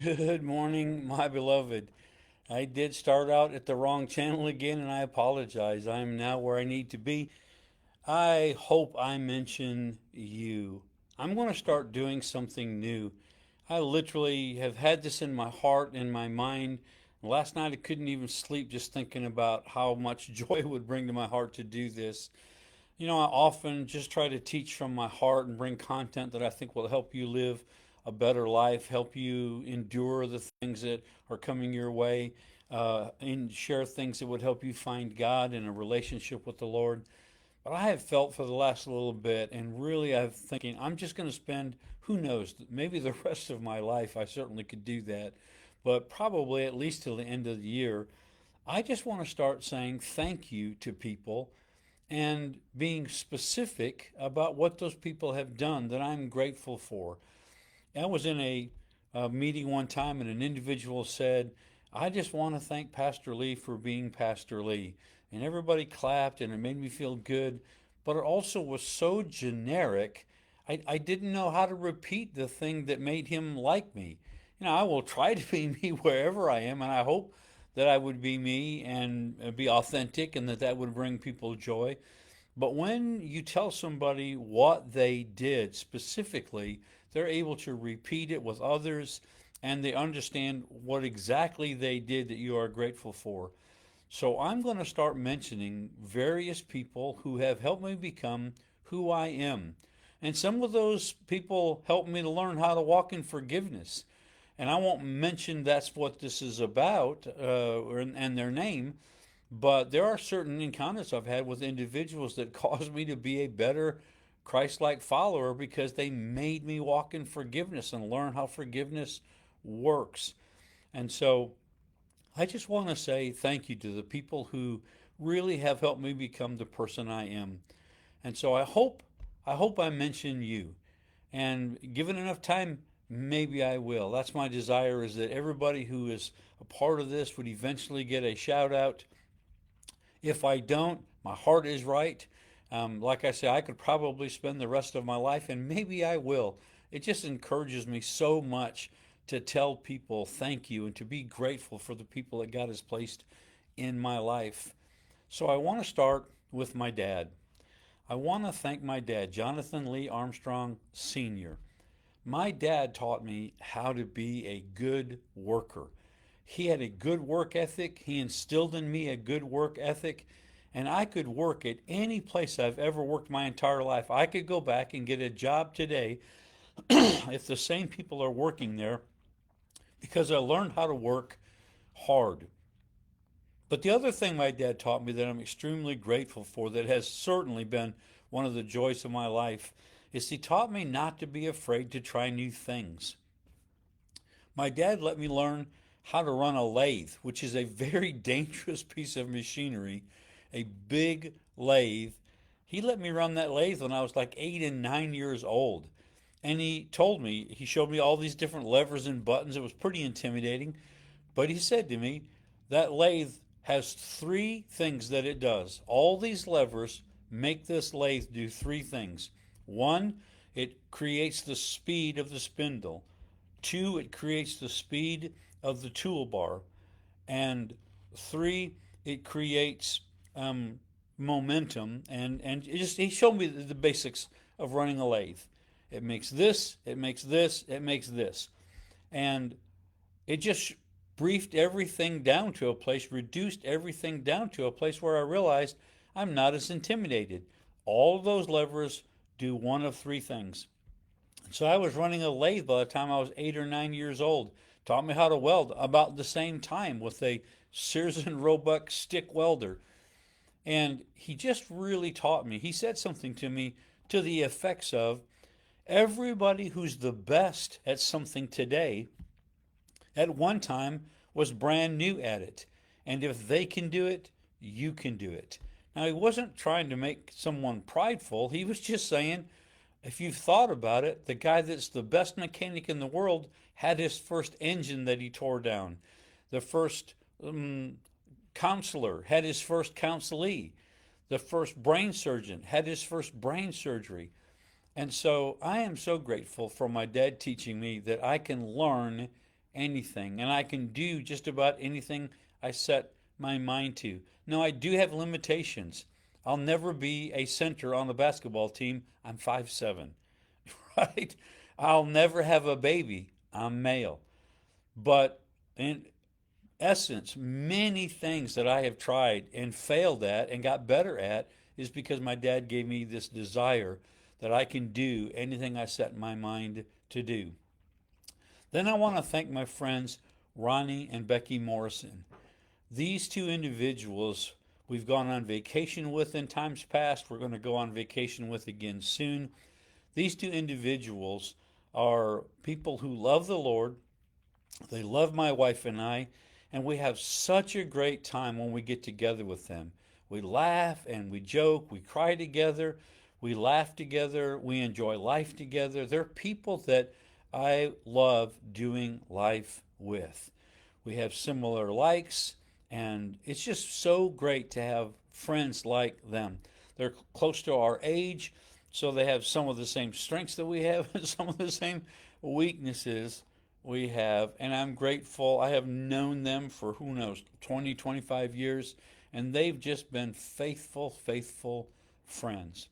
Good morning, my beloved. I did start out at the wrong channel again, and I apologize. I'm now where I need to be. I hope I mention you. I'm going to start doing something new. I literally have had this in my heart and my mind. Last night I couldn't even sleep just thinking about how much joy it would bring to my heart to do this. I often just try to teach from my heart and bring content that I think will help you live a better life, help you endure the things that are coming your way, and share things that would help you find God in a relationship with the Lord. But I have felt for the last little bit, and really I've thinking I'm just going to spend, who knows, maybe the rest of my life. I certainly could do that, but probably at least till the end of the year. I just want to start saying thank you to people and being specific about what those people have done that I'm grateful for. I was in a meeting one time, and an individual said, I just want to thank Pastor Lee for being Pastor Lee. And everybody clapped, and it made me feel good. But it also was so generic, I didn't know how to repeat the thing that made him like me. I will try to be me wherever I am, and I hope that I would be me and be authentic and that would bring people joy. But when you tell somebody what they did specifically, they're able to repeat it with others and they understand what exactly they did that you are grateful for. So I'm going to start mentioning various people who have helped me become who I am. And some of those people helped me to learn how to walk in forgiveness. And I won't mention that's what this is about and their name, but there are certain encounters I've had with individuals that caused me to be a better Christ like follower because they made me walk in forgiveness and learn how forgiveness works. And so I just want to say thank you to the people who really have helped me become the person I am. And so I hope I mention you. And given enough time, maybe I will. That's my desire is that everybody who is a part of this would eventually get a shout out. If I don't, my heart is right. Like I say, I could probably spend the rest of my life, and maybe I will. It just encourages me so much to tell people thank you and to be grateful for the people that God has placed in my life. So I want to start with my dad. I want to thank my dad, Jonathan Lee Armstrong Sr. My dad taught me how to be a good worker. He had a good work ethic. He instilled in me a good work ethic. And I could work at any place I've ever worked my entire life. I could go back and get a job today if the same people are working there because I learned how to work hard. But the other thing my dad taught me that I'm extremely grateful for, that has certainly been one of the joys of my life, is he taught me not to be afraid to try new things. My dad let me learn how to run a lathe, which is a very dangerous piece of machinery, a big lathe. He let me run that lathe when I was like 8 and 9 years old. And he showed me all these different levers and buttons. It was pretty intimidating. But he said to me, that lathe has three things that it does. All these levers make this lathe do three things. One, it creates the speed of the spindle. Two, it creates the speed of the toolbar. And three, it creates momentum. And he showed me the basics of running a lathe. It makes this, it makes this, it makes this. And it just briefed everything down to a place, reduced everything down to a place where I realized I'm not as intimidated. All of those levers do one of three things. So I was running a lathe by the time I was 8 or 9 years old. Taught me how to weld about the same time with a Sears and Roebuck stick welder. And he just really taught me. He said something to me to the effects of everybody who's the best at something today at one time was brand new at it. And if they can do it, you can do it. Now, he wasn't trying to make someone prideful. He was just saying, if you've thought about it, the guy that's the best mechanic in the world had his first engine that he tore down. The first counselor had his first counselee. The first brain surgeon had his first brain surgery. And so I am so grateful for my dad teaching me that I can learn anything, and I can do just about anything I set my mind to. Now, I do have limitations. I'll never be a center on the basketball team. I'm 5'7", right? I'll never have a baby. I'm male. But in essence, many things that I have tried and failed at and got better at is because my dad gave me this desire that I can do anything I set my mind to do. Then I want to thank my friends Ronnie and Becky Morrison. These two individuals we've gone on vacation with in times past. We're going to go on vacation with again soon. These two individuals are people who love the Lord. They love my wife and we have such a great time when we get together with them. We laugh and we joke, we cry together, we laugh together, we enjoy life together. They're people that I love doing life with. We have similar likes, and it's just so great to have friends like them. They're close to our age, so they have some of the same strengths that we have and some of the same weaknesses we have. And I'm grateful. I have known them for who knows, 20, 25 years, and they've just been faithful, faithful friends.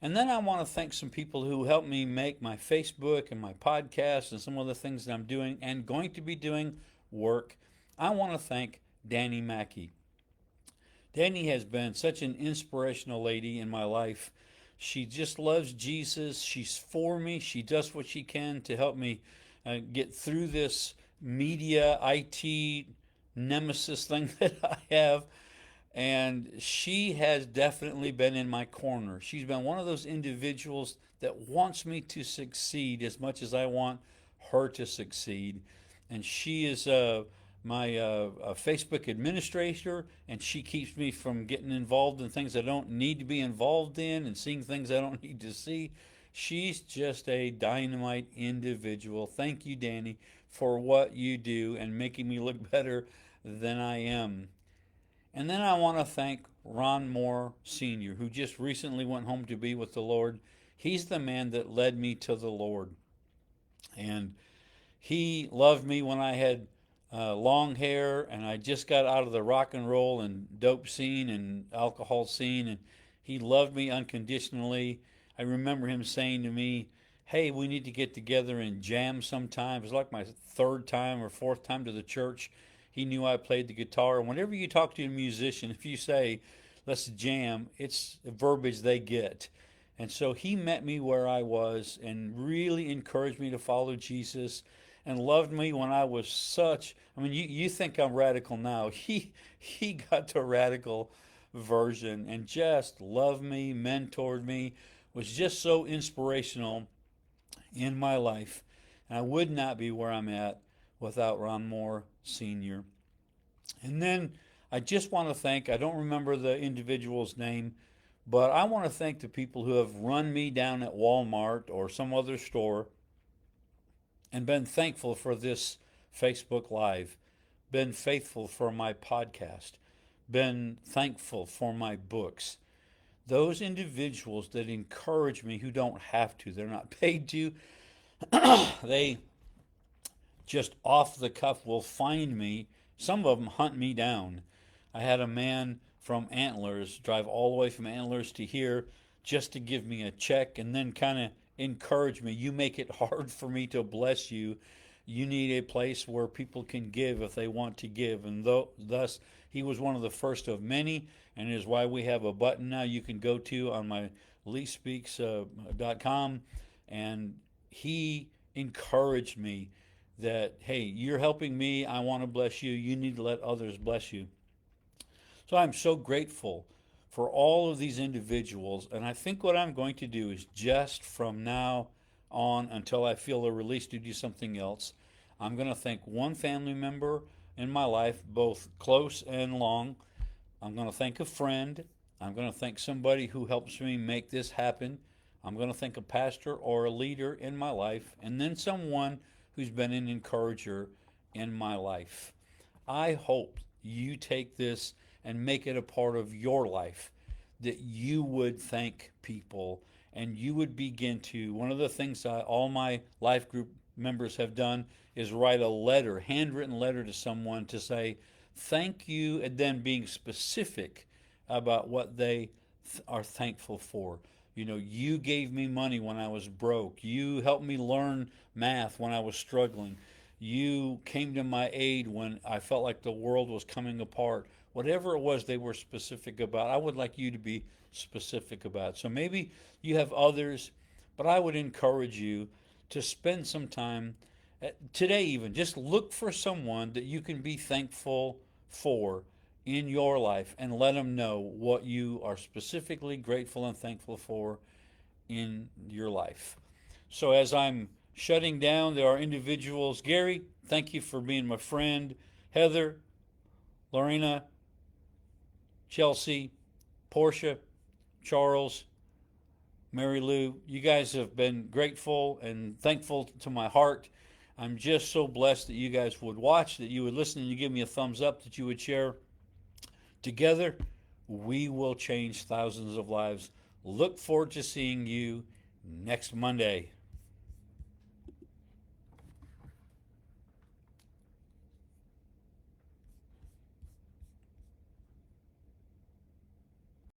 And then I want to thank some people who helped me make my Facebook and my podcast and some of the things that I'm doing and going to be doing work. I want to thank Danny Mackey. Danny has been such an inspirational lady in my life. She just loves Jesus. She's for me. She does what she can to help me get through this media IT nemesis thing that I have. And she has definitely been in my corner. She's been one of those individuals that wants me to succeed as much as I want her to succeed. And she is my Facebook administrator, and she keeps me from getting involved in things I don't need to be involved in and seeing things I don't need to see. She's just a dynamite individual. Thank you, Danny, for what you do and making me look better than I am. And then I want to thank Ron Moore Sr., who just recently went home to be with the Lord. He's the man that led me to the Lord. And he loved me when I had long hair and I just got out of the rock and roll and dope scene and alcohol scene. And he loved me unconditionally. I remember him saying to me, "Hey, we need to get together and jam sometime." It was like my third time or fourth time to the church. He knew I played the guitar. And whenever you talk to a musician, if you say, "Let's jam," it's a verbiage they get. And so he met me where I was and really encouraged me to follow Jesus and loved me when I was such. I mean, you think I'm radical now. He got the radical version and just loved me, mentored me, was just so inspirational in my life. And I would not be where I'm at without Ron Moore Sr. And then I just want to thank, I don't remember the individual's name, but I want to thank the people who have run me down at Walmart or some other store and been thankful for this Facebook Live, been faithful for my podcast, been thankful for my books. Those individuals that encourage me who don't have to, they're not paid to, they just off the cuff will find me. Some of them hunt me down. I had a man from Antlers drive all the way from Antlers to here just to give me a check and then kind of encourage me. You make it hard for me to bless you. You need a place where people can give if they want to give. And thus, he was one of the first of many, and is why we have a button now you can go to on my leespeaks.com. And he encouraged me that, hey, you're helping me. I want to bless you. You need to let others bless you. So I'm so grateful for all of these individuals. And I think what I'm going to do is just from now on until I feel a release to do something else, I'm going to thank one family member in my life, both close and long. I'm going to thank a friend. I'm going to thank somebody who helps me make this happen. I'm going to thank a pastor or a leader in my life, and then someone who's been an encourager in my life. I hope you take this and make it a part of your life, that you would thank people and you would begin to. One of the things all my life group members have done is write a letter, handwritten letter to someone to say thank you, and then being specific about what they are thankful for. You know, you gave me money when I was broke. You helped me learn math when I was struggling. You came to my aid when I felt like the world was coming apart. Whatever it was they were specific about, I would like you to be specific about. So maybe you have others, but I would encourage you to spend some time today, even just look for someone that you can be thankful for in your life and let them know what you are specifically grateful and thankful for in your life. So, as I'm shutting down, there are individuals. Gary, thank you for being my friend. Heather, Lorena, Chelsea, Portia, Charles, Mary Lou, you guys have been grateful and thankful to my heart. I'm just so blessed that you guys would watch, that you would listen, and you give me a thumbs up, that you would share. Together, we will change thousands of lives. Look forward to seeing you next Monday.